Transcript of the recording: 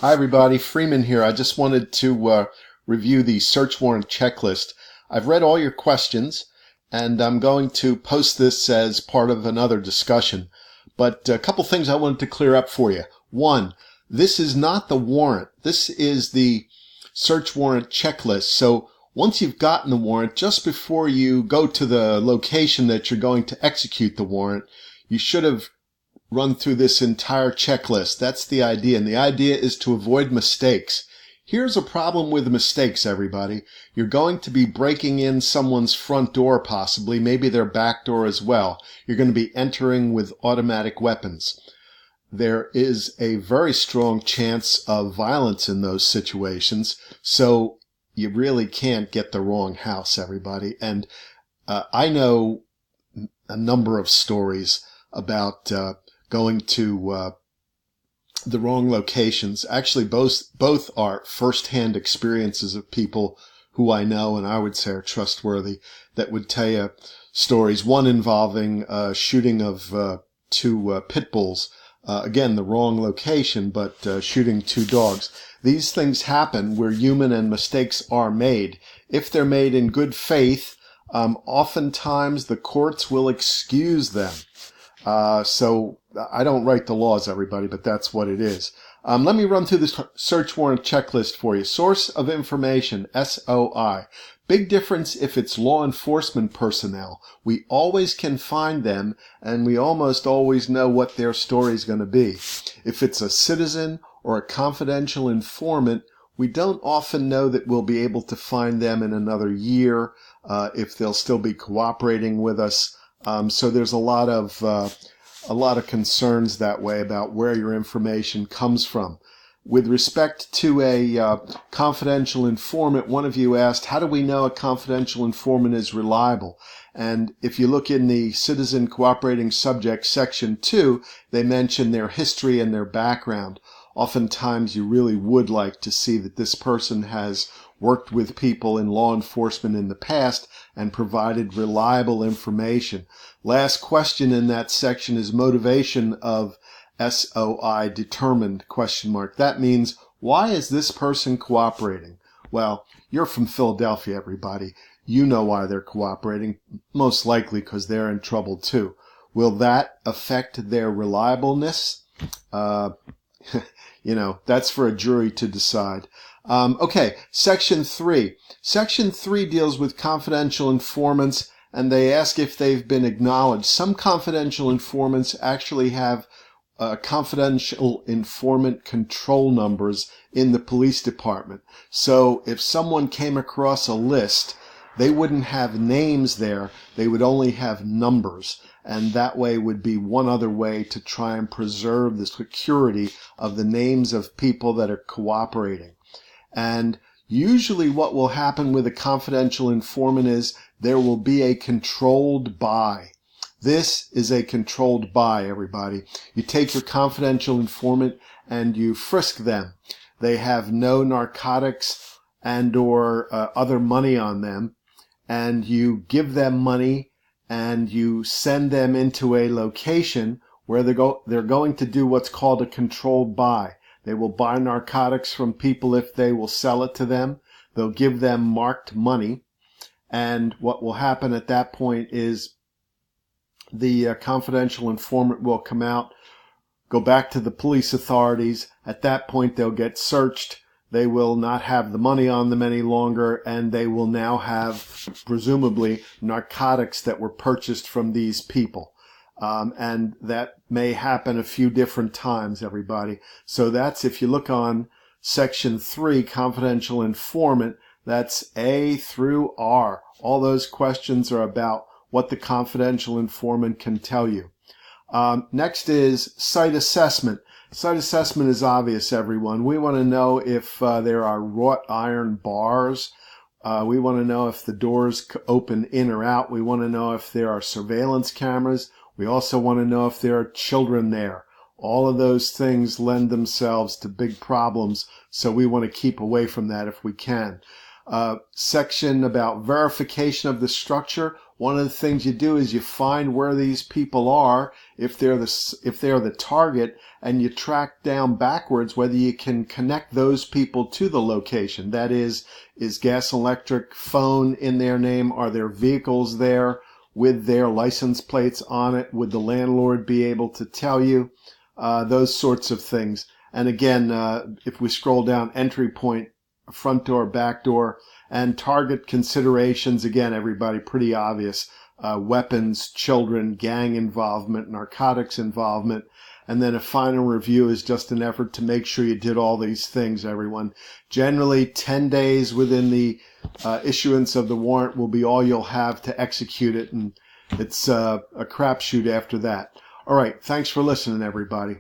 Hi everybody, Freeman here. I just wanted to review the search warrant checklist. I've read all your questions and I'm going to post this as part of another discussion. But a couple things I wanted to clear up for you. One, this is not the warrant. This is the search warrant checklist. So once you've gotten the warrant, just before you go to the location that you're going to execute the warrant, you should have run through this entire checklist. That's the idea. And the idea is to avoid mistakes. Here's a problem with mistakes, everybody. You're going to be breaking in someone's front door, possibly, maybe their back door as well. You're going to be entering with automatic weapons. There is a very strong chance of violence in those situations, so you really can't get the wrong house, everybody. And I know a number of stories about going to the wrong locations. Actually, both are first-hand experiences of people who I know and I would say are trustworthy that would tell you stories. One involving shooting of two pit bulls. Again, the wrong location, but shooting two dogs. These things happen. We're human and mistakes are made. If they're made in good faith, oftentimes the courts will excuse them. So I don't write the laws, everybody, but that's what it is. Let me run through this search warrant checklist for you. Source of information, SOI. Big difference if it's law enforcement personnel. We always can find them, and we almost always know what their story is going to be. If it's a citizen or a confidential informant, we don't often know that we'll be able to find them in another year, if they'll still be cooperating with us. So there's a lot of concerns that way about where your information comes from. With respect to a confidential informant, one of you asked, how do we know a confidential informant is reliable? And if you look in the Citizen Cooperating Subject Section 2, they mention their history and their background. Oftentimes you really would like to see that this person has worked with people in law enforcement in the past and provided reliable information. Last question in that section is motivation of SOI determined, ? That means, why is this person cooperating? Well, you're from Philadelphia, everybody. You know why they're cooperating, most likely because they're in trouble too. Will that affect their reliableness? That's for a jury to decide. Okay, Section 3. Section 3 deals with confidential informants, and they ask if they've been acknowledged. Some confidential informants actually have confidential informant control numbers in the police department. So if someone came across a list, they wouldn't have names there, they would only have numbers. And that way would be one other way to try and preserve the security of the names of people that are cooperating. And usually what will happen with a confidential informant is there will be a controlled buy. This is a controlled buy, everybody. You take your confidential informant and you frisk them. They have no narcotics and or other money on them, and you give them money and you send them into a location where they're going to do what's called a controlled buy. They will buy narcotics from people if they will sell it to them. They'll give them marked money. And what will happen at that point is the confidential informant will come out, go back to the police authorities. At that point, they'll get searched. They will not have the money on them any longer, and they will now have, presumably, narcotics that were purchased from these people. And that may happen a few different times, everybody. So that's, if you look on Section 3, confidential informant, that's A through R. All those questions are about what the confidential informant can tell you. Next is site assessment. Site assessment is obvious, everyone. We want to know if there are wrought iron bars. We want to know if the doors open in or out. We want to know if there are surveillance cameras. We also want to know if there are children there. All of those things lend themselves to big problems, so we want to keep away from that if we can. Section about verification of the structure. One of the things you do is you find where these people are, if they're the target, and you track down backwards whether you can connect those people to the location. That is gas, electric, phone in their name? Are there vehicles there with their license plates on it? Would the landlord be able to tell you? Those sorts of things. And again, if we scroll down, entry point, front door, back door, and target considerations. Again, everybody, pretty obvious. Weapons, children, gang involvement, narcotics involvement. And then a final review is just an effort to make sure you did all these things, everyone. Generally, 10 days within the issuance of the warrant will be all you'll have to execute it, and it's a crapshoot after that. All right, thanks for listening, everybody.